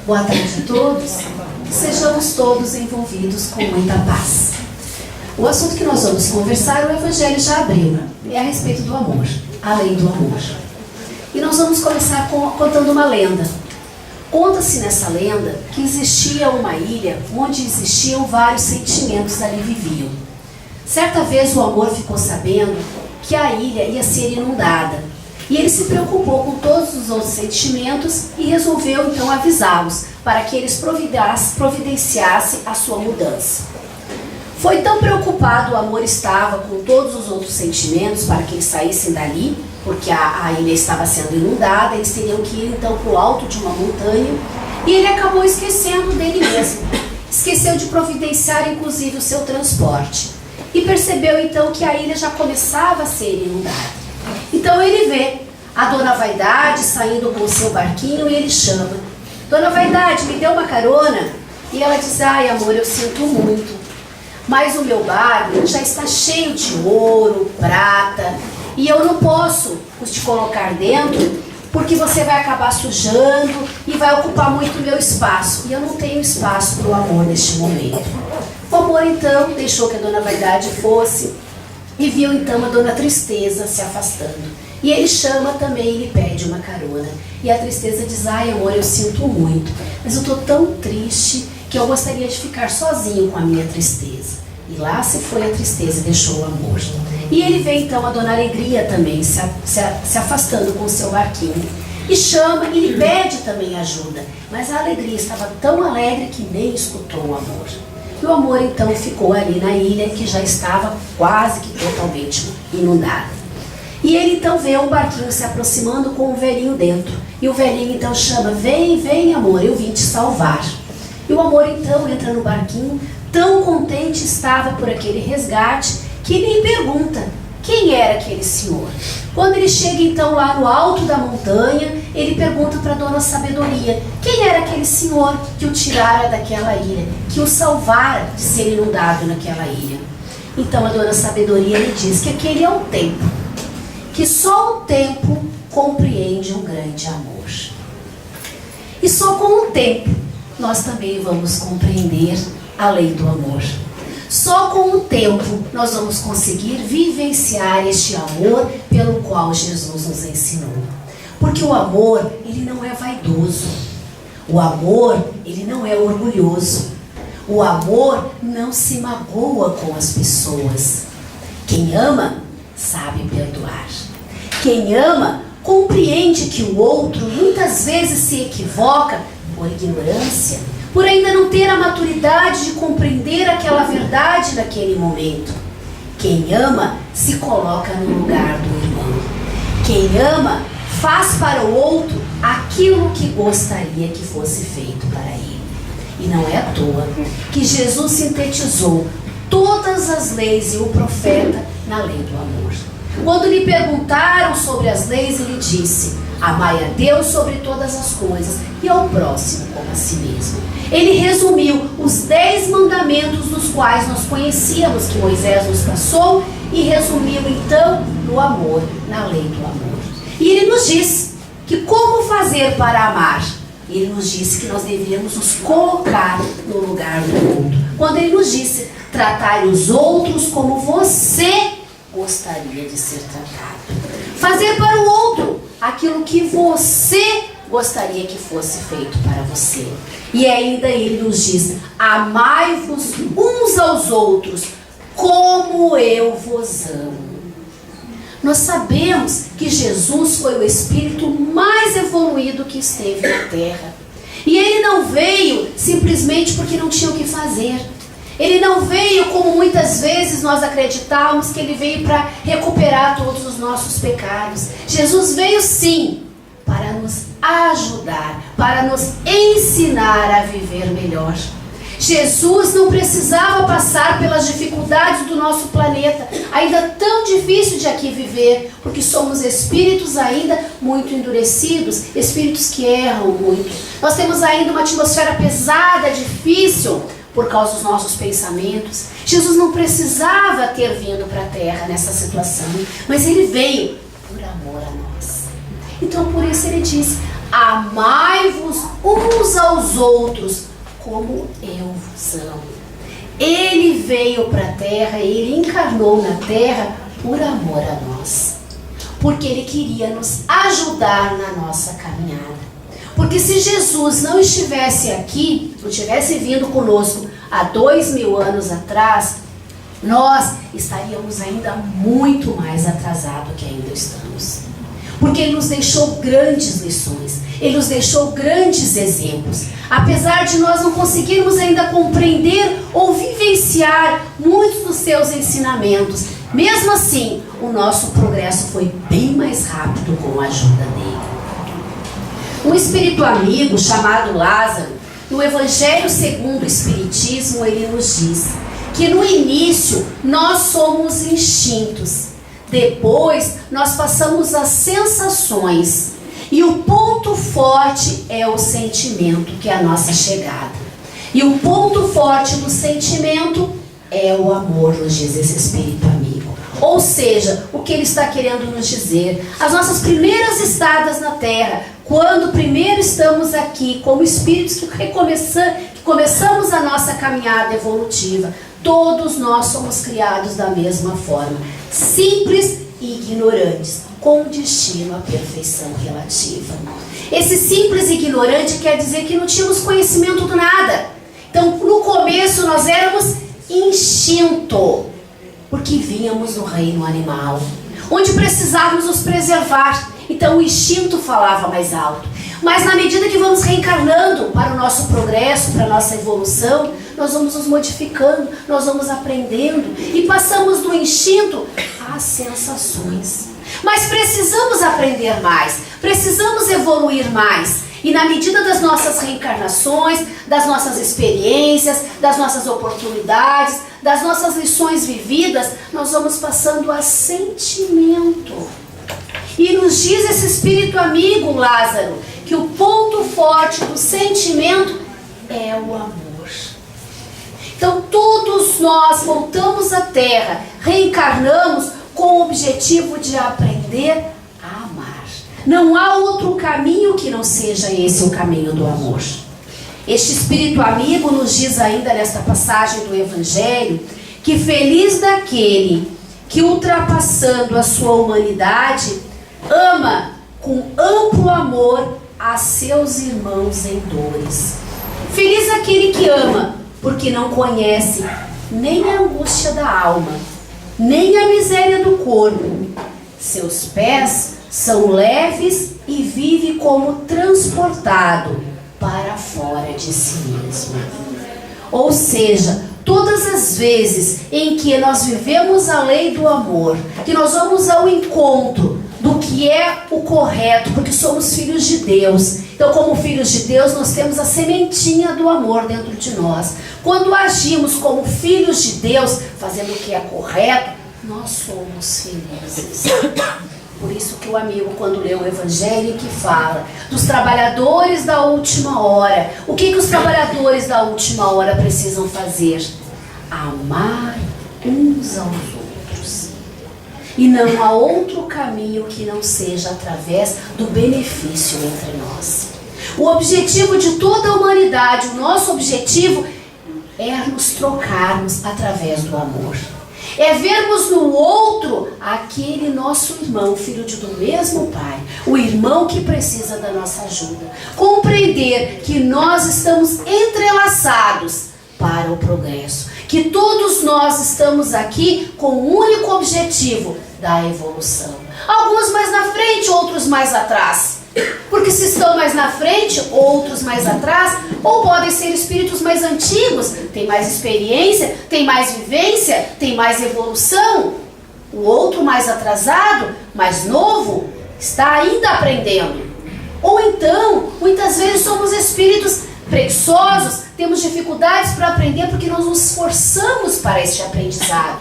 Boa tarde a todos. Sejamos todos envolvidos com muita paz. O assunto que nós vamos conversar, o Evangelho já abriu, é a respeito do amor, a lei do amor. E nós vamos começar contando uma lenda. Conta-se nessa lenda que existia uma ilha onde existiam vários sentimentos ali viviam. Certa vez o amor ficou sabendo que a ilha ia ser inundada. E ele se preocupou com todos os outros sentimentos e resolveu então avisá-los para que eles providenciassem a sua mudança. Foi tão preocupado o amor estava com todos os outros sentimentos para que eles saíssem dali, porque a ilha estava sendo inundada, eles teriam que ir então para o alto de uma montanha, e ele acabou esquecendo dele mesmo. Esqueceu de providenciar inclusive o seu transporte. E percebeu então que a ilha já começava a ser inundada. Então ele vê a Dona Vaidade saindo com o seu barquinho e ele chama: Dona Vaidade, me dê uma carona? E ela diz: ai amor, eu sinto muito, mas o meu barco já está cheio de ouro, prata, e eu não posso te colocar dentro porque você vai acabar sujando e vai ocupar muito o meu espaço. E eu não tenho espaço para o amor neste momento. O amor então deixou que a Dona Vaidade fosse e viu então a Dona Tristeza se afastando. E ele chama também e lhe pede uma carona. E a Tristeza diz: ai amor, eu sinto muito, mas eu estou tão triste que eu gostaria de ficar sozinho com a minha tristeza. E lá se foi a tristeza e deixou o amor. E ele vê então a Dona Alegria também se afastando com o seu barquinho. E chama e lhe pede também ajuda. Mas a Alegria estava tão alegre que nem escutou o amor. E o amor então ficou ali na ilha, que já estava quase que totalmente inundada. E ele então vê um barquinho se aproximando com um velhinho dentro. E o velhinho então chama: vem, vem amor, eu vim te salvar. E o amor então entra no barquinho, tão contente estava por aquele resgate, que nem pergunta quem era aquele senhor. Quando ele chega então lá no alto da montanha, ele pergunta para a Dona Sabedoria quem era aquele senhor que o tirara daquela ilha, que o salvara de ser inundado naquela ilha. Então a Dona Sabedoria lhe diz que aquele é o tempo, que só o tempo compreende um grande amor. E só com o tempo nós também vamos compreender a lei do amor. Só com o tempo nós vamos conseguir vivenciar este amor pelo qual Jesus nos ensinou. Porque o amor, ele não é vaidoso. O amor, ele não é orgulhoso. O amor não se magoa com as pessoas. Quem ama, sabe perdoar. Quem ama, compreende que o outro muitas vezes se equivoca por ignorância, por ainda não ter a maturidade de compreender aquela verdade naquele momento. Quem ama se coloca no lugar do irmão. Quem ama faz para o outro aquilo que gostaria que fosse feito para ele. E não é à toa que Jesus sintetizou todas as leis e o profeta na lei do amor. Quando lhe perguntaram sobre as leis, ele disse: amai a Deus sobre todas as coisas e ao próximo como a si mesmo. Ele resumiu os 10 mandamentos dos quais nós conhecíamos que Moisés nos passou e resumiu então no amor, na lei do amor. E ele nos diz que como fazer para amar. Ele nos disse que nós deveríamos nos colocar no lugar do outro. Quando ele nos disse: tratai os outros como você gostaria de ser tratado. Fazer para o outro aquilo que você gostaria que fosse feito para você. E ainda ele nos diz: amai-vos uns aos outros como eu vos amo. Nós sabemos que Jesus foi o espírito mais evoluído que esteve na terra. E ele não veio simplesmente porque não tinha o que fazer. Ele não veio como muitas vezes nós acreditávamos, que ele veio para recuperar todos os nossos pecados. Jesus veio sim para nos ajudar, para nos ensinar a viver melhor. Jesus não precisava passar pelas dificuldades do nosso planeta, ainda tão difícil de aqui viver, porque somos espíritos ainda muito endurecidos, espíritos que erram muito. Nós temos ainda uma atmosfera pesada, difícil, por causa dos nossos pensamentos. Jesus não precisava ter vindo para a Terra nessa situação, mas ele veio por amor a nós. Então por isso ele diz: amai-vos uns aos outros, como eu vos amo. Ele veio para a terra, ele encarnou na terra por amor a nós. Porque ele queria nos ajudar na nossa caminhada. Porque se Jesus não estivesse aqui, não tivesse vindo conosco há 2000 anos atrás, nós estaríamos ainda muito mais atrasados que ainda estamos. Porque ele nos deixou grandes lições, ele nos deixou grandes exemplos. Apesar de nós não conseguirmos ainda compreender ou vivenciar muitos dos seus ensinamentos, mesmo assim, o nosso progresso foi bem mais rápido com a ajuda dele. Um espírito amigo chamado Lázaro, no Evangelho segundo o Espiritismo, ele nos diz que no início nós somos instintos, depois nós passamos as sensações e o ponto forte é o sentimento, que é a nossa chegada. E o ponto forte do sentimento é o amor, nos diz esse espírito amigo. Ou seja, o que ele está querendo nos dizer, as nossas primeiras estadas na Terra, quando primeiro estamos aqui como espíritos que começamos a nossa caminhada evolutiva, todos nós somos criados da mesma forma, simples e ignorantes, com destino à perfeição relativa. Esse simples e ignorante quer dizer que não tínhamos conhecimento do nada. Então, no começo nós éramos instinto, porque vínhamos do reino animal, onde precisávamos nos preservar. Então o instinto falava mais alto. Mas na medida que vamos reencarnando para o nosso progresso, para a nossa evolução, nós vamos nos modificando, nós vamos aprendendo e passamos do instinto às sensações. Mas precisamos aprender mais, precisamos evoluir mais. E na medida das nossas reencarnações, das nossas experiências, das nossas oportunidades, das nossas lições vividas, nós vamos passando a sentimento. E nos diz esse espírito amigo, Lázaro, que o ponto forte do sentimento é o amor. Então todos nós voltamos à Terra, reencarnamos com o objetivo de aprender a amar. Não há outro caminho que não seja esse o caminho do amor. Este espírito amigo nos diz ainda nesta passagem do Evangelho que feliz daquele que, ultrapassando a sua humanidade, ama com amplo amor a seus irmãos em dores. Feliz aquele que ama, porque não conhece nem a angústia da alma, nem a miséria do corpo. Seus pés são leves e vive como transportado para fora de si mesmo. Ou seja, todas as vezes em que nós vivemos a lei do amor, que nós vamos ao encontro do que é o correto, porque somos filhos de Deus. Então, como filhos de Deus, nós temos a sementinha do amor dentro de nós. Quando agimos como filhos de Deus, fazendo o que é correto, nós somos felizes. Por isso que o amigo, quando lê o Evangelho, que fala dos trabalhadores da última hora, o que os trabalhadores da última hora precisam fazer? Amar uns aos outros. E não há outro caminho que não seja através do benefício entre nós. O objetivo de toda a humanidade, o nosso objetivo é nos trocarmos através do amor. É vermos no outro aquele nosso irmão, filho do mesmo pai, o irmão que precisa da nossa ajuda. Compreender que nós estamos entrelaçados para o progresso, que todos nós estamos aqui com o único objetivo da evolução. Alguns mais na frente, outros mais atrás. Porque se estão mais na frente, outros mais atrás, ou podem ser espíritos mais antigos, tem mais experiência, tem mais vivência, tem mais evolução. O outro mais atrasado, mais novo, está ainda aprendendo. Ou então, muitas vezes somos espíritos preguiçosos, temos dificuldades para aprender porque nós nos esforçamos para este aprendizado.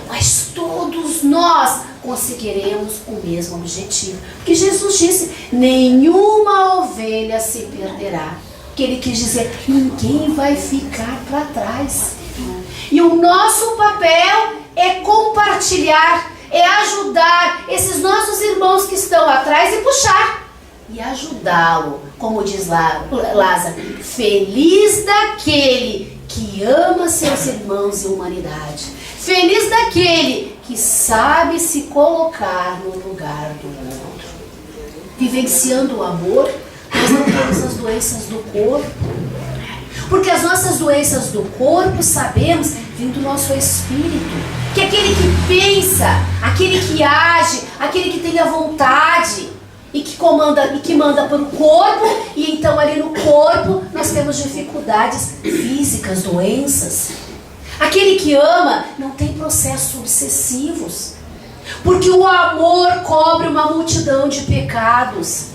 Mas todos nós conseguiremos o mesmo objetivo. Porque Jesus disse, nenhuma ovelha se perderá. Que ele quis dizer, ninguém vai ficar para trás. E o nosso papel é compartilhar, é ajudar esses nossos irmãos que estão atrás e puxar. e ajudá-lo, como diz lá Lázaro, feliz daquele que ama seus irmãos e humanidade, feliz daquele que sabe se colocar no lugar do outro. Vivenciando o amor, nós não temos as doenças do corpo, porque as nossas doenças do corpo, sabemos, vêm do nosso espírito, que é aquele que pensa, aquele que age, aquele que tem a vontade e que comanda e que manda para o corpo, e então ali no corpo nós temos dificuldades físicas, doenças. Aquele que ama não tem processos obsessivos, porque o amor cobre uma multidão de pecados.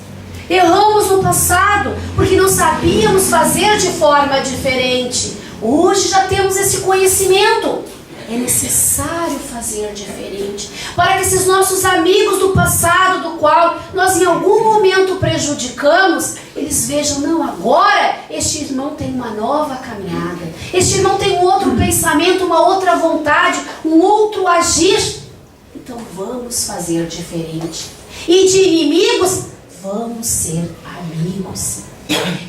Erramos no passado porque não sabíamos fazer de forma diferente. Hoje já temos esse conhecimento. É necessário fazer diferente, para que esses nossos amigos do passado, do qual nós em algum momento prejudicamos, eles vejam, não, agora este irmão tem uma nova caminhada, este irmão tem um outro pensamento, uma outra vontade, um outro agir. Então vamos fazer diferente. E de inimigos, vamos ser amigos.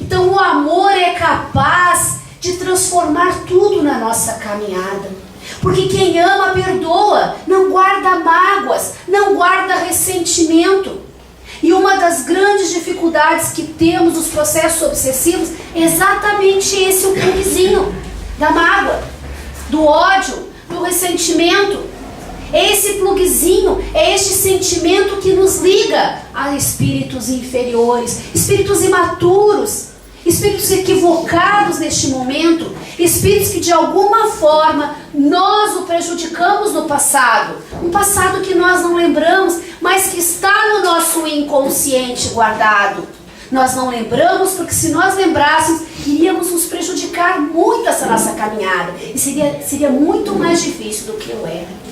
Então o amor é capaz de transformar tudo na nossa caminhada. Porque quem ama perdoa, não guarda mágoas, não guarda ressentimento. E uma das grandes dificuldades que temos nos processos obsessivos é exatamente esse, o pluguezinho da mágoa, do ódio, do ressentimento. É esse pluguezinho, é este sentimento que nos liga a espíritos inferiores, espíritos imaturos, espíritos equivocados neste momento, espíritos que de alguma forma nós o prejudicamos no passado, um passado que nós não lembramos, mas que está no nosso inconsciente guardado. Nós não lembramos porque se nós lembrássemos, iríamos nos prejudicar muito essa nossa caminhada, e seria muito mais difícil do que eu era.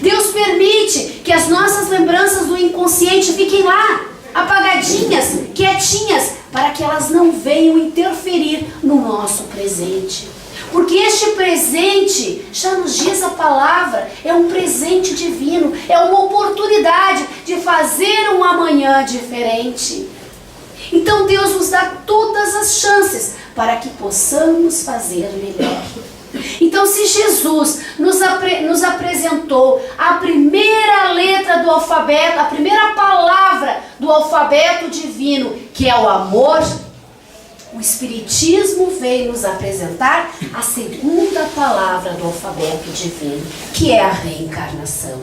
Deus permite que as nossas lembranças do inconsciente fiquem lá, apagadinhas, quietinhas, para que elas não venham interferir no nosso presente. Porque este presente, já nos diz a palavra, é um presente divino, é uma oportunidade de fazer um amanhã diferente. Então Deus nos dá todas as chances para que possamos fazer melhor. Então, se Jesus nos apresentou a primeira letra do alfabeto, a primeira palavra do alfabeto divino, que é o amor, o Espiritismo veio nos apresentar a segunda palavra do alfabeto divino, que é a reencarnação.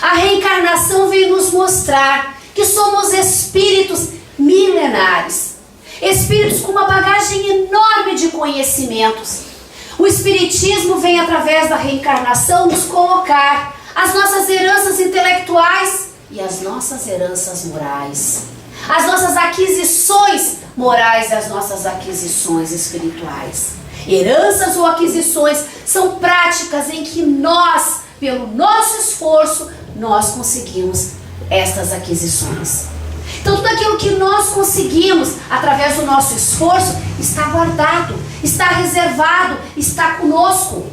A reencarnação veio nos mostrar que somos espíritos milenares, espíritos com uma bagagem enorme de conhecimentos. O Espiritismo vem, através da reencarnação, nos colocar as nossas heranças intelectuais e as nossas heranças morais, as nossas aquisições morais e as nossas aquisições espirituais. Heranças ou aquisições são práticas em que nós, pelo nosso esforço, nós conseguimos estas aquisições. Então tudo aquilo que nós conseguimos através do nosso esforço está guardado, está reservado, está conosco.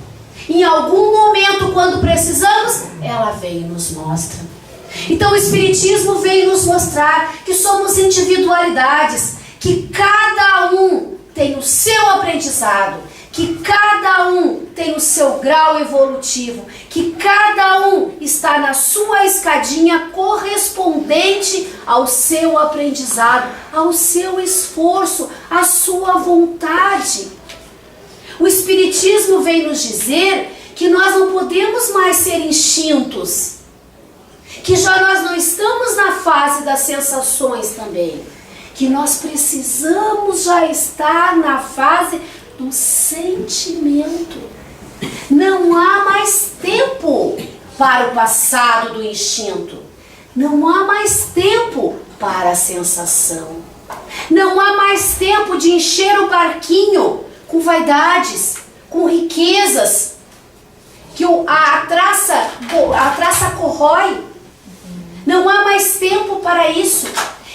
Em algum momento, quando precisamos, ela vem e nos mostra. Então o Espiritismo veio nos mostrar que somos individualidades, que cada um tem o seu aprendizado, que cada um tem o seu grau evolutivo, que cada um está na sua escadinha correspondente ao seu aprendizado, ao seu esforço, à sua vontade. O Espiritismo vem nos dizer que nós não podemos mais ser instintos, que já nós não estamos na fase das sensações também, que nós precisamos já estar na fase do sentimento. Não há mais tempo para o passado do instinto. Não há mais tempo para a sensação. Não há mais tempo de encher o barquinho com vaidades, com riquezas, que a traça corrói. Não há mais tempo para isso.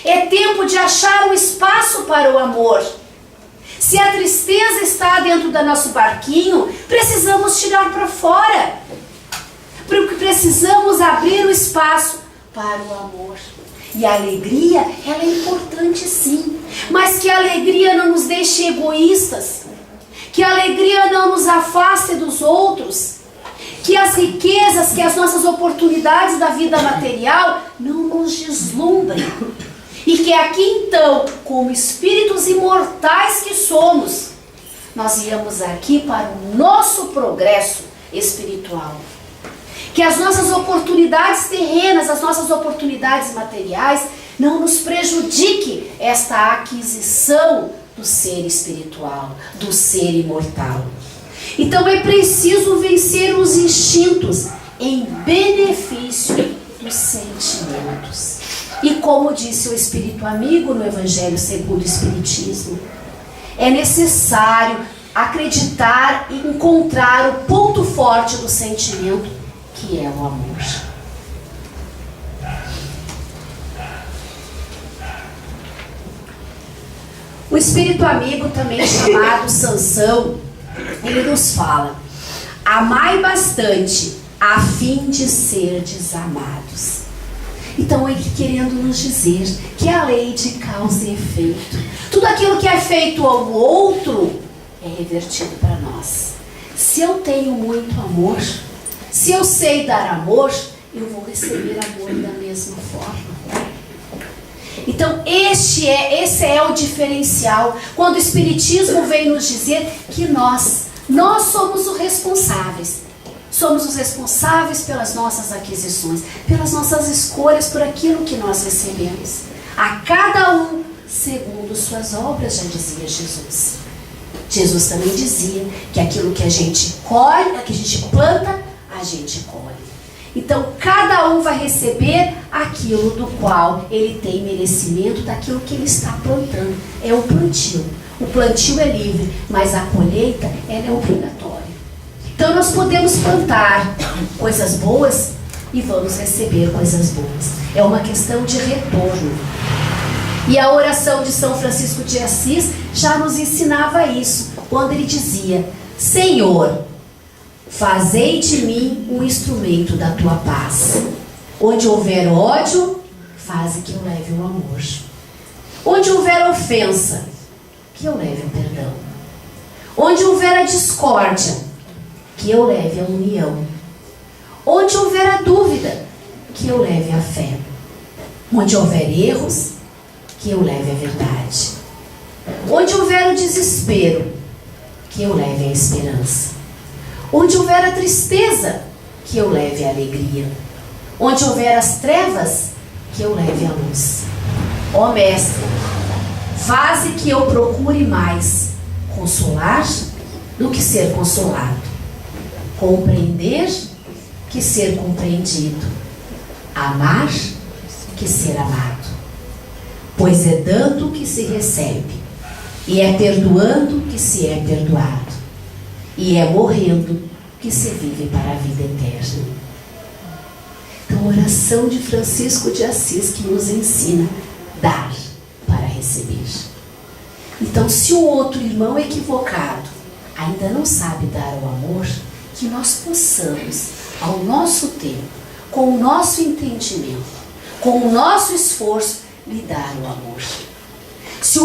É tempo de achar um espaço para o amor. Se a tristeza está dentro do nosso barquinho, precisamos tirar para fora. Porque precisamos abrir o espaço para o amor. E a alegria, ela é importante sim, mas que a alegria não nos deixe egoístas, que a alegria não nos afaste dos outros, que as riquezas, que as nossas oportunidades da vida material não nos deslumbrem. E que aqui então, como espíritos imortais que somos, nós viemos aqui para o nosso progresso espiritual. Que as nossas oportunidades terrenas, as nossas oportunidades materiais, não nos prejudique esta aquisição do ser espiritual, do ser imortal. Então é preciso vencer os instintos em benefício dos sentimentos. E como disse o Espírito Amigo no Evangelho segundo o Espiritismo, é necessário acreditar e encontrar o ponto forte do sentimento, que é o amor. O Espírito Amigo, também chamado Sansão, ele nos fala: amai bastante a fim de serdes amados. Então ele querendo nos dizer que a lei de causa e efeito, tudo aquilo que é feito ao outro é revertido para nós. Se eu tenho muito amor, se eu sei dar amor, eu vou receber amor da mesma forma. Então esse é o diferencial, quando o Espiritismo vem nos dizer que nós somos os responsáveis. Somos os responsáveis pelas nossas aquisições, pelas nossas escolhas, por aquilo que nós recebemos. A cada um segundo suas obras, já dizia Jesus. Jesus também dizia que aquilo que a gente colhe, que a gente planta, a gente colhe. Então, cada um vai receber aquilo do qual ele tem merecimento, daquilo que ele está plantando. É o plantio. O plantio é livre, mas a colheita, ela é obrigatória. Então, nós podemos plantar coisas boas e vamos receber coisas boas. É uma questão de retorno. E a oração de São Francisco de Assis já nos ensinava isso, quando ele dizia: Senhor, fazei de mim um instrumento da tua paz. Onde houver ódio, faze que eu leve o amor. Onde houver ofensa, que eu leve o perdão. Onde houver a discórdia, que eu leve a união. Onde houver a dúvida, que eu leve a fé. Onde houver erros, que eu leve a verdade. Onde houver o desespero, que eu leve a esperança. Onde houver a tristeza, que eu leve a alegria. Onde houver as trevas, que eu leve a luz. Ó Mestre, faze que eu procure mais consolar do que ser consolado, compreender que ser compreendido, amar que ser amado. Pois é dando que se recebe, e é perdoando que se é perdoado, e é morrendo que se vive para a vida eterna. Então, a oração de Francisco de Assis que nos ensina dar para receber. Então, se o outro irmão equivocado ainda não sabe dar o amor, que nós possamos, ao nosso tempo, com o nosso entendimento, com o nosso esforço, lhe dar o amor. Se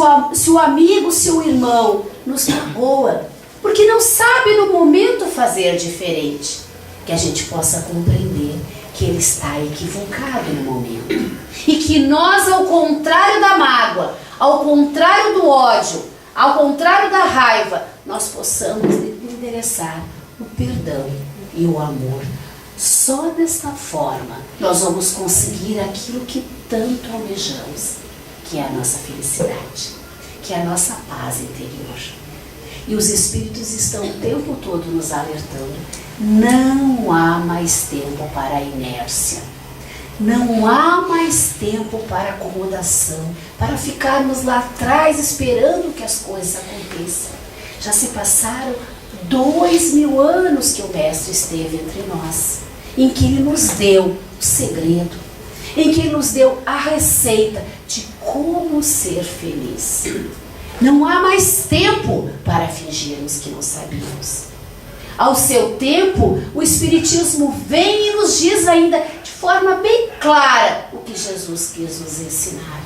o amigo, se o irmão nos magoa, porque não sabe no momento fazer diferente, que a gente possa compreender que ele está equivocado no momento. E que nós, ao contrário da mágoa, ao contrário do ódio, ao contrário da raiva, nós possamos endereçar o perdão e o amor. Só desta forma nós vamos conseguir aquilo que tanto almejamos, que é a nossa felicidade, que é a nossa paz interior. E os Espíritos estão o tempo todo nos alertando: não há mais tempo para a inércia, não há mais tempo para acomodação, para ficarmos lá atrás esperando que as coisas aconteçam. Já se passaram 2000 anos que o Mestre esteve entre nós, em que ele nos deu o segredo, em que ele nos deu a receita de como ser feliz. Não há mais tempo para fingirmos que não sabíamos. Ao seu tempo, o Espiritismo vem e nos diz ainda de forma bem clara o que Jesus quis nos ensinar.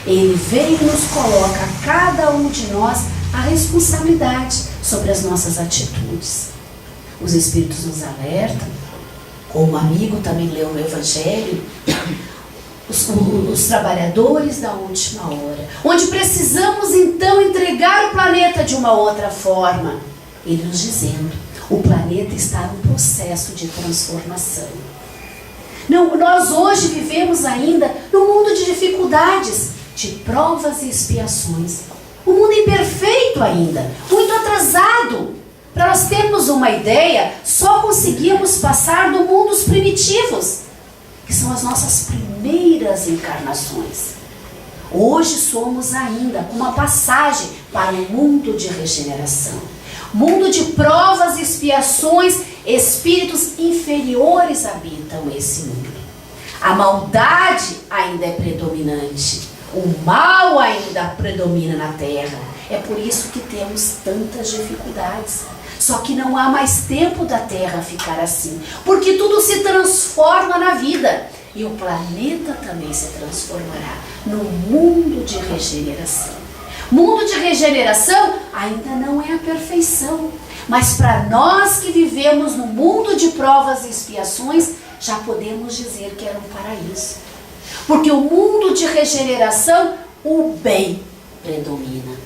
Ele veio e nos coloca, a cada um de nós, a responsabilidade sobre as nossas atitudes. Os Espíritos nos alertam, como o amigo também leu no Evangelho, os trabalhadores da última hora, onde precisamos então entregar o planeta de uma outra forma. Ele nos dizendo, o planeta está num processo de transformação. Não, nós hoje vivemos ainda num mundo de dificuldades, de provas e expiações. Um mundo imperfeito ainda, muito atrasado. Para nós termos uma ideia, só conseguimos passar do mundo dos primitivos, que são as nossas primeiras encarnações. Hoje somos ainda uma passagem para um mundo de regeneração. Mundo de provas e expiações, espíritos inferiores habitam esse mundo. A maldade ainda é predominante. O mal ainda predomina na Terra. É por isso que temos tantas dificuldades. Só que não há mais tempo da Terra ficar assim. Porque tudo se transforma na vida. E o planeta também se transformará no mundo de regeneração. Mundo de regeneração ainda não é a perfeição. Mas para nós que vivemos no mundo de provas e expiações, já podemos dizer que era um paraíso. Porque o mundo de regeneração, o bem predomina.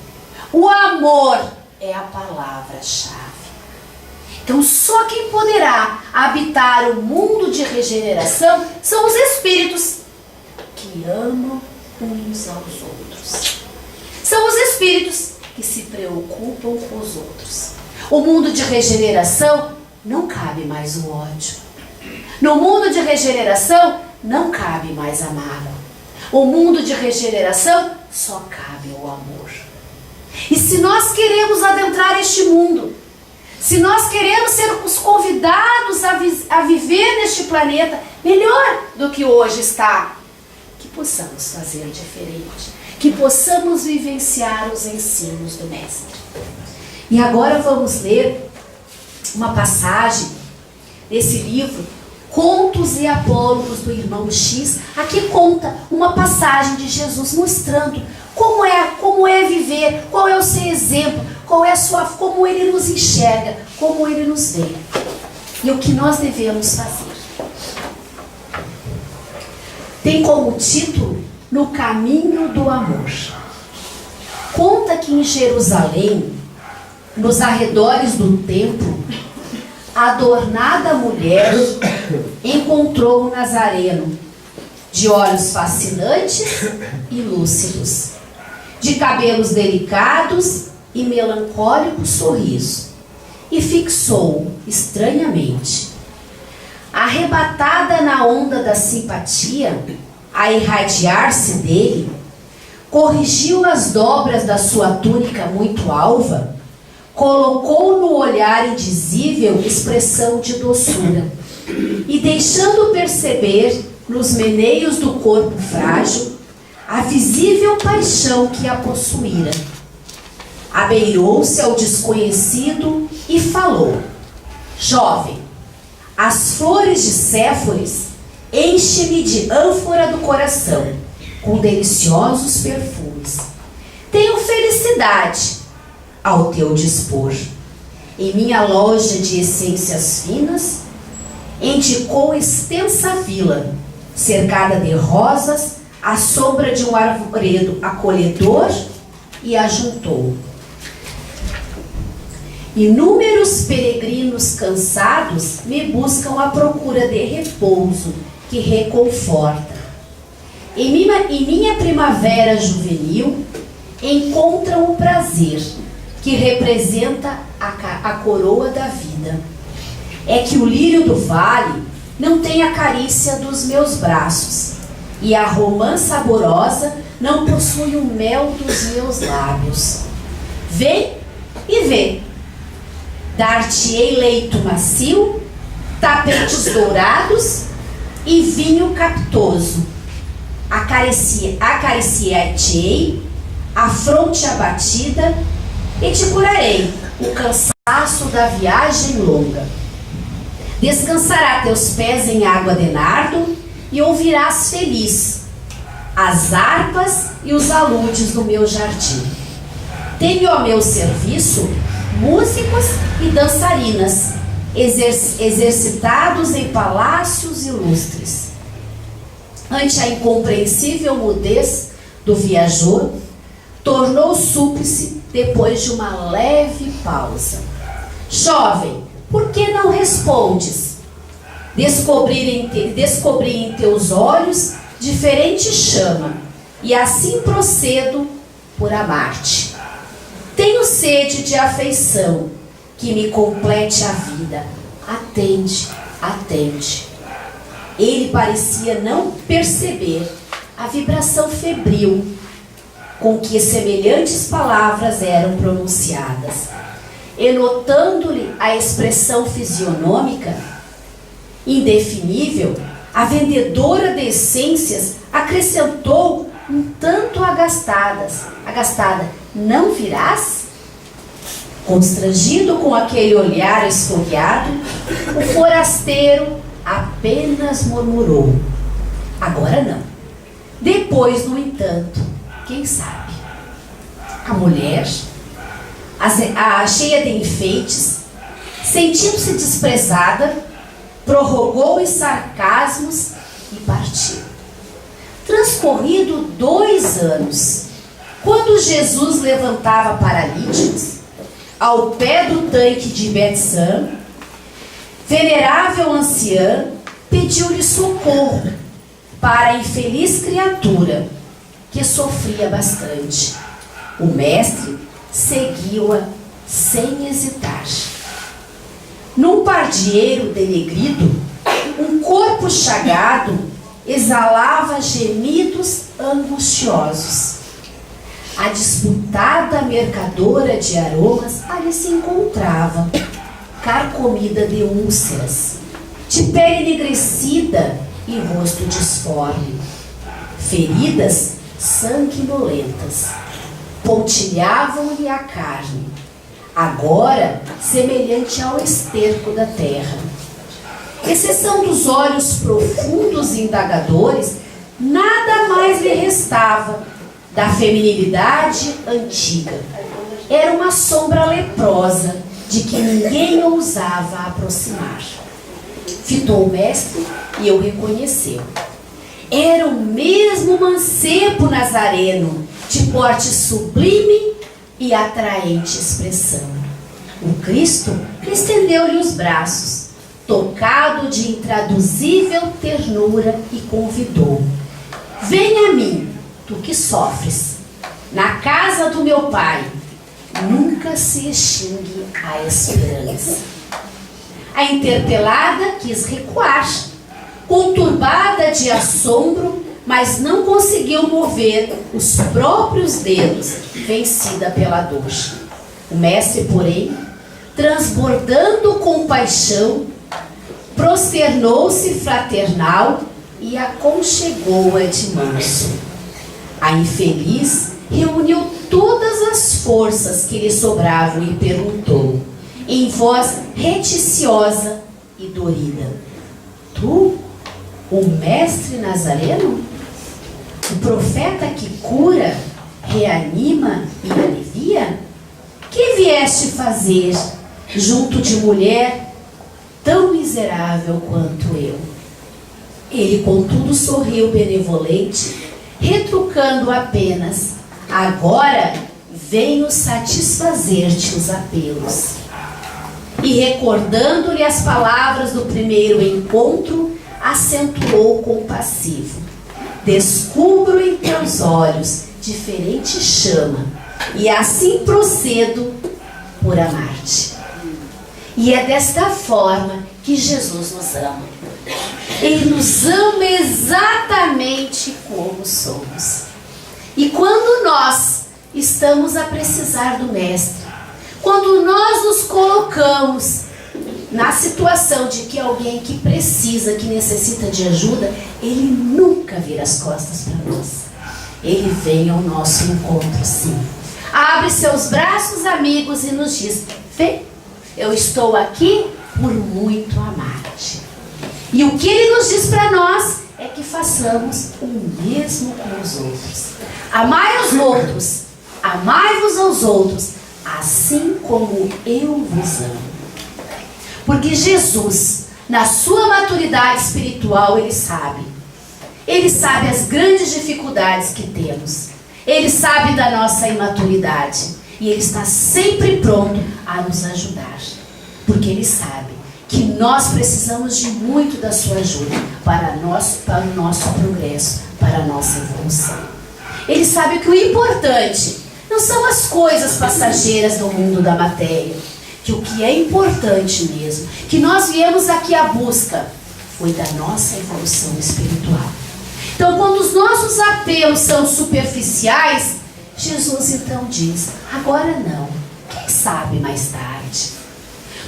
O amor é a palavra-chave. Então só quem poderá habitar o mundo de regeneração são os espíritos que amam uns aos outros. São os espíritos que se preocupam com os outros. O mundo de regeneração não cabe mais o ódio. No mundo de regeneração não cabe mais a mágoa. O mundo de regeneração só cabe o amor. E se nós queremos adentrar este mundo, se nós queremos ser os convidados a viver neste planeta melhor do que hoje está, que possamos fazer diferente, que possamos vivenciar os ensinos do Mestre. E agora vamos ler uma passagem desse livro, Contos e Apólogos do Irmão X. Aqui conta uma passagem de Jesus mostrando como é viver, qual é o seu exemplo, como ele nos enxerga, como ele nos vê e o que nós devemos fazer. Tem como título No Caminho do Amor. Conta que em Jerusalém, nos arredores do templo, a adornada mulher encontrou o Nazareno, de olhos fascinantes e lúcidos, de cabelos delicados e melancólico sorriso, e fixou-o estranhamente. Arrebatada na onda da simpatia, a irradiar-se dele, corrigiu as dobras da sua túnica muito alva, colocou no olhar indizível expressão de doçura, e deixando perceber nos meneios do corpo frágil a visível paixão que a possuíra, abeirou-se ao desconhecido e falou: jovem, as flores de Séforis enchem-me de ânfora do coração, com deliciosos perfumes. Tenho felicidade ao teu dispor. Em minha loja de essências finas, indicou extensa vila, cercada de rosas, à sombra de um arvoredo acolhedor, e ajuntou: inúmeros peregrinos cansados me buscam à procura de repouso que reconforta. Em minha primavera juvenil encontram o prazer que representa a coroa da vida. É que o lírio do vale não tem a carícia dos meus braços, e a romã saborosa não possui o mel dos meus lábios. Vem e vê. Dar-te-ei leito macio, tapetes dourados e vinho captoso. Acariciar-te-ei a fronte abatida e te curarei o cansaço da viagem longa. Descansará teus pés em água de nardo e ouvirás feliz as harpas e os aludes do meu jardim. Tenho ao meu serviço músicos e dançarinas, exercitados em palácios ilustres. Ante a incompreensível mudez do viajor, tornou súplice depois de uma leve pausa. Jovem, por que não respondes? Descobri em teus olhos diferente chama, e assim procedo por amar-te. Tenho sede de afeição, que me complete a vida. Atende, atende. Ele parecia não perceber a vibração febril com que semelhantes palavras eram pronunciadas. E notando-lhe a expressão fisionômica indefinível, a vendedora de essências acrescentou um tanto agastada: não virás? Constrangido com aquele olhar esfogueado, o forasteiro apenas murmurou: agora não. Depois, no entanto, quem sabe? A mulher, cheia de enfeites, sentindo-se desprezada, prorrogou os sarcasmos e partiu. Transcorrido 2 anos, quando Jesus levantava paralíticos, ao pé do tanque de Betsã, venerável anciã pediu-lhe socorro para a infeliz criatura que sofria bastante. O mestre seguiu-a sem hesitar. Num pardieiro denegrido, um corpo chagado exalava gemidos angustiosos. A disputada mercadora de aromas ali se encontrava, carcomida de úlceras, de pele enegrecida e rosto disforme. Feridas sanguinolentas pontilhavam-lhe a carne, agora semelhante ao esterco da terra. Exceção dos olhos profundos e indagadores, nada mais lhe restava da feminilidade antiga. Era uma sombra leprosa de que ninguém ousava aproximar. Fitou o mestre e o reconheceu. Era o mesmo mancebo nazareno, de porte sublime e atraente expressão. O Cristo estendeu-lhe os braços, tocado de intraduzível ternura, e convidou: venha a mim, tu que sofres. Na casa do meu Pai nunca se extingue a esperança. A interpelada quis recuar, conturbada de assombro, mas não conseguiu mover os próprios dedos, vencida pela dor. O mestre, porém, transbordando compaixão, prosternou-se fraternal e aconchegou-a de manso. A infeliz reuniu todas as forças que lhe sobravam e perguntou, em voz reticiosa e dorida: tu, o mestre nazareno? O profeta que cura, reanima e alivia? Que vieste fazer junto de mulher tão miserável quanto eu? Ele, contudo, sorriu benevolente, retrucando apenas: agora venho satisfazer-te os apelos. E recordando-lhe as palavras do primeiro encontro, acentuou compassivo: descubro em teus olhos diferente chama, e assim procedo por amar-te. E é desta forma que Jesus nos ama. Ele nos ama exatamente como somos. E quando nós estamos a precisar do Mestre, quando nós nos colocamos na situação de que alguém que precisa, que necessita de ajuda, Ele nunca vira as costas para nós. Ele vem ao nosso encontro, sim. Abre seus braços, amigos, e nos diz: vem, eu estou aqui por muito amar-te. E o que Ele nos diz para nós é que façamos o mesmo com os outros. Amai os outros, amai-vos aos outros, assim como eu vos amo. Porque Jesus, na sua maturidade espiritual, Ele sabe as grandes dificuldades que temos. Ele sabe da nossa imaturidade. E Ele está sempre pronto a nos ajudar. Porque Ele sabe que nós precisamos de muito da sua ajuda para o nosso progresso, para a nossa evolução. Ele sabe que o importante não são as coisas passageiras do mundo da matéria, que o que é importante mesmo, que nós viemos aqui à busca, foi da nossa evolução espiritual. Então, quando os nossos apelos são superficiais, Jesus então diz, agora não, quem sabe mais tarde.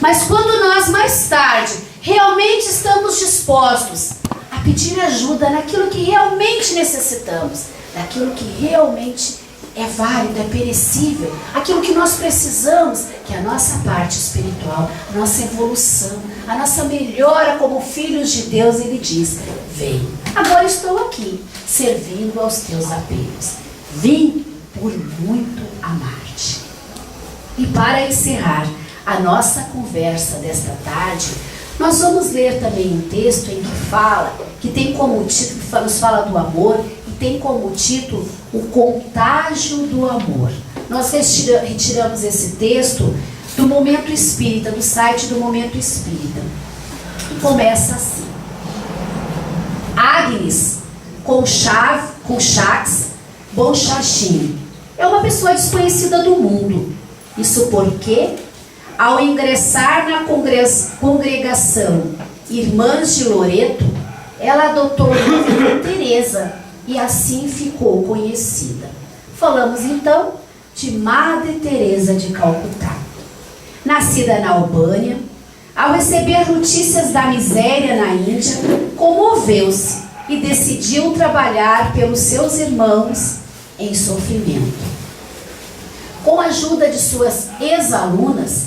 Mas quando nós mais tarde realmente estamos dispostos a pedir ajuda naquilo que realmente necessitamos, naquilo que realmente é válido, é perecível, aquilo que nós precisamos, que é a nossa parte espiritual, a nossa evolução, a nossa melhora como filhos de Deus, Ele diz, vem, agora estou aqui, servindo aos teus apelos. Vim por muito amar-te. E para encerrar a nossa conversa desta tarde, nós vamos ler também um texto em que tem como título, nos fala do amor, e tem como título o contágio do amor. Nós retiramos esse texto do Momento Espírita, do site do Momento Espírita. E começa assim. Agnes Conchax Bonchachim é uma pessoa desconhecida do mundo. Isso porque, ao ingressar na congregação Irmãs de Loreto, ela adotou o nome de Teresa e assim ficou conhecida. Falamos então de Madre Teresa de Calcutá. Nascida na Albânia, ao receber notícias da miséria na Índia, comoveu-se e decidiu trabalhar pelos seus irmãos em sofrimento. Com a ajuda de suas ex-alunas,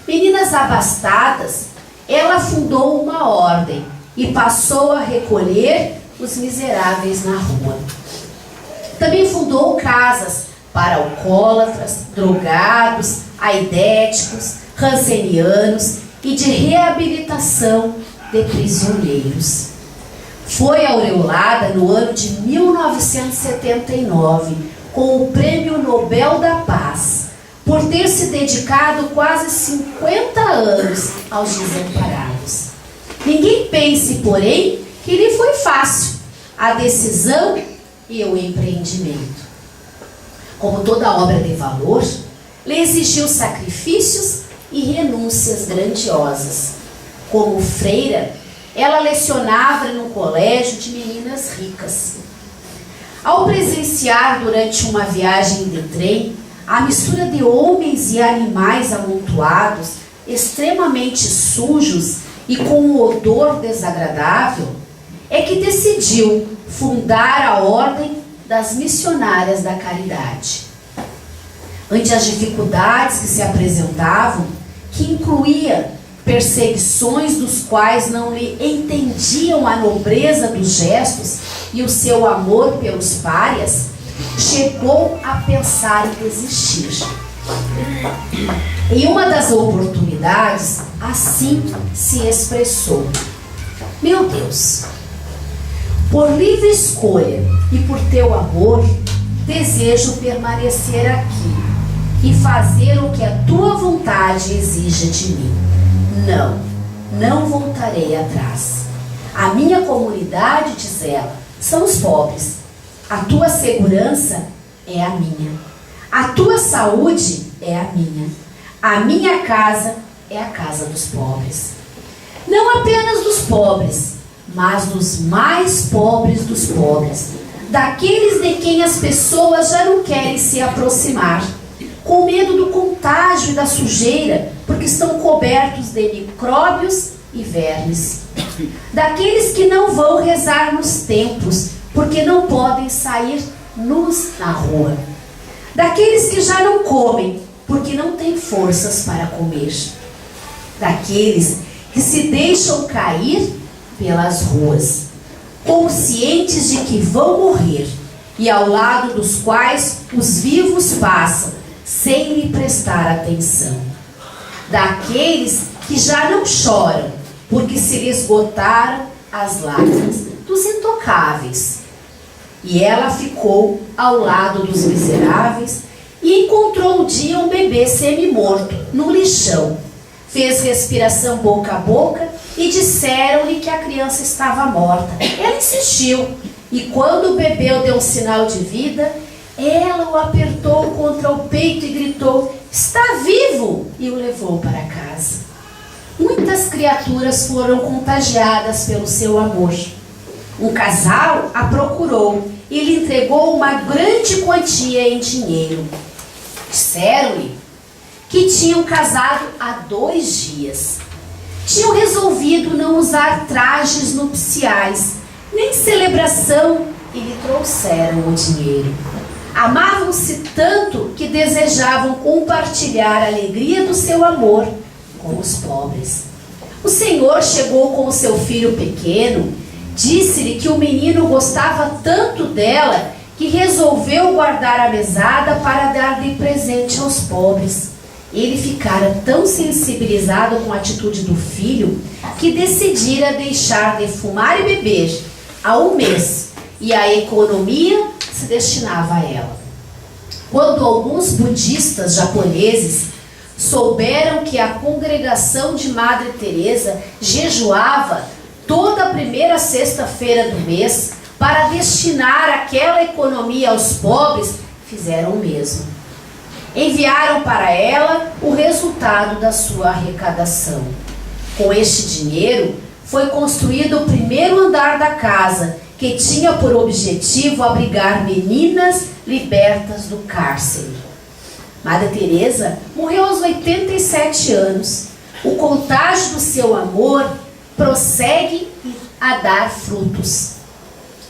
meninas abastadas, ela fundou uma ordem e passou a recolher os miseráveis na rua. Também fundou casas para alcoólatras, drogados, aidéticos, rancenianos e de reabilitação de prisioneiros. Foi aureolada no ano de 1979 com o Prêmio Nobel da Paz, por ter se dedicado quase 50 anos aos desamparados. Ninguém pense, porém, que lhe foi fácil a decisão e o empreendimento. Como toda obra de valor, lhe exigiu sacrifícios e renúncias grandiosas. Como freira, ela lecionava num colégio de meninas ricas. Ao presenciar durante uma viagem de trem a mistura de homens e animais amontoados, extremamente sujos e com um odor desagradável, é que decidiu fundar a Ordem das Missionárias da Caridade. Ante as dificuldades que se apresentavam, que incluía perseguições dos quais não lhe entendiam a nobreza dos gestos e o seu amor pelos párias, chegou a pensar em desistir. Em uma das oportunidades, assim se expressou: meu Deus, por livre escolha e por teu amor, desejo permanecer aqui e fazer o que a tua vontade exige de mim. Não voltarei atrás. A minha comunidade, diz ela, são os pobres. A tua segurança é a minha. A tua saúde é a minha. A minha casa é a casa dos pobres. Não apenas dos pobres, mas dos mais pobres dos pobres. Daqueles de quem as pessoas já não querem se aproximar, com medo do contágio e da sujeira, porque estão cobertos de micróbios e vermes. Daqueles que não vão rezar nos templos, porque não podem sair nus na rua. Daqueles que já não comem, porque não têm forças para comer. Daqueles que se deixam cair pelas ruas. conscientes de que vão morrer, e ao lado dos quais os vivos passam, sem lhe prestar atenção. Daqueles que já não choram, porque se lhe esgotaram as lágrimas, dos intocáveis. E ela ficou ao lado dos miseráveis e encontrou um dia um bebê semi-morto no lixão. Fez respiração boca a boca e disseram-lhe que a criança estava morta. Ela insistiu, e quando o bebê deu um sinal de vida, ela o apertou contra o peito e gritou: "Está vivo!" e o levou para casa. Muitas criaturas foram contagiadas pelo seu amor. Um casal a procurou e lhe entregou uma grande quantia em dinheiro. Disseram-lhe que tinham casado há 2 dias. Tinham resolvido não usar trajes nupciais, nem celebração, e lhe trouxeram o dinheiro. Amavam-se tanto que desejavam compartilhar a alegria do seu amor com os pobres. O Senhor chegou com o seu filho pequeno, disse-lhe que o menino gostava tanto dela que resolveu guardar a mesada para dar-lhe presente aos pobres. Ele ficara tão sensibilizado com a atitude do filho que decidira deixar de fumar e beber há 1 mês, e a economia se destinava a ela. Quando alguns budistas japoneses souberam que a congregação de Madre Teresa jejuava toda a primeira sexta-feira do mês para destinar aquela economia aos pobres, fizeram o mesmo. Enviaram para ela o resultado da sua arrecadação. Com este dinheiro, foi construído o primeiro andar da casa, que tinha por objetivo abrigar meninas libertas do cárcere. Madre Teresa morreu aos 87 anos. O contágio do seu amor prossegue a dar frutos.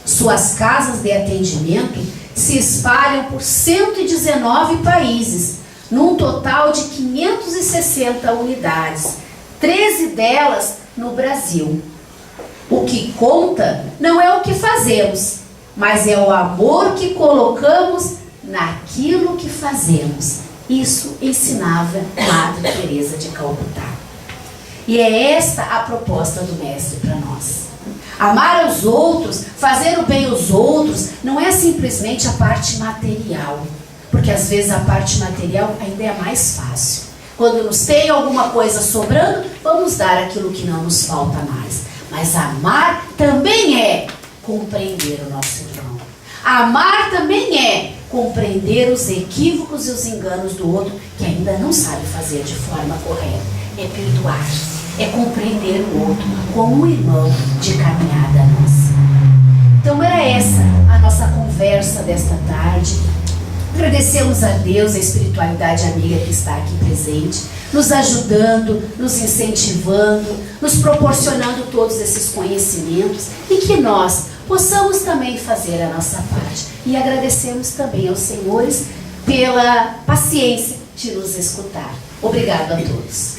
Suas casas de atendimento se espalham por 119 países, num total de 560 unidades, 13 delas no Brasil. O que conta não é o que fazemos, mas é o amor que colocamos naquilo que fazemos. Isso ensinava Madre Teresa de Calcutá. E é esta a proposta do Mestre para nós. Amar aos outros, fazer o bem aos outros, não é simplesmente a parte material, porque às vezes a parte material ainda é mais fácil. Quando nos tem alguma coisa sobrando, vamos dar aquilo que não nos falta mais. Mas amar também é compreender o nosso irmão. Amar também é compreender os equívocos e os enganos do outro que ainda não sabe fazer de forma correta. É perdoar, é compreender o outro como um irmão de caminhada nossa. Então era essa a nossa conversa desta tarde. Agradecemos a Deus, a espiritualidade amiga que está aqui presente, nos ajudando, nos incentivando, nos proporcionando todos esses conhecimentos, e que nós possamos também fazer a nossa parte. E agradecemos também aos senhores pela paciência de nos escutar. Obrigado a todos.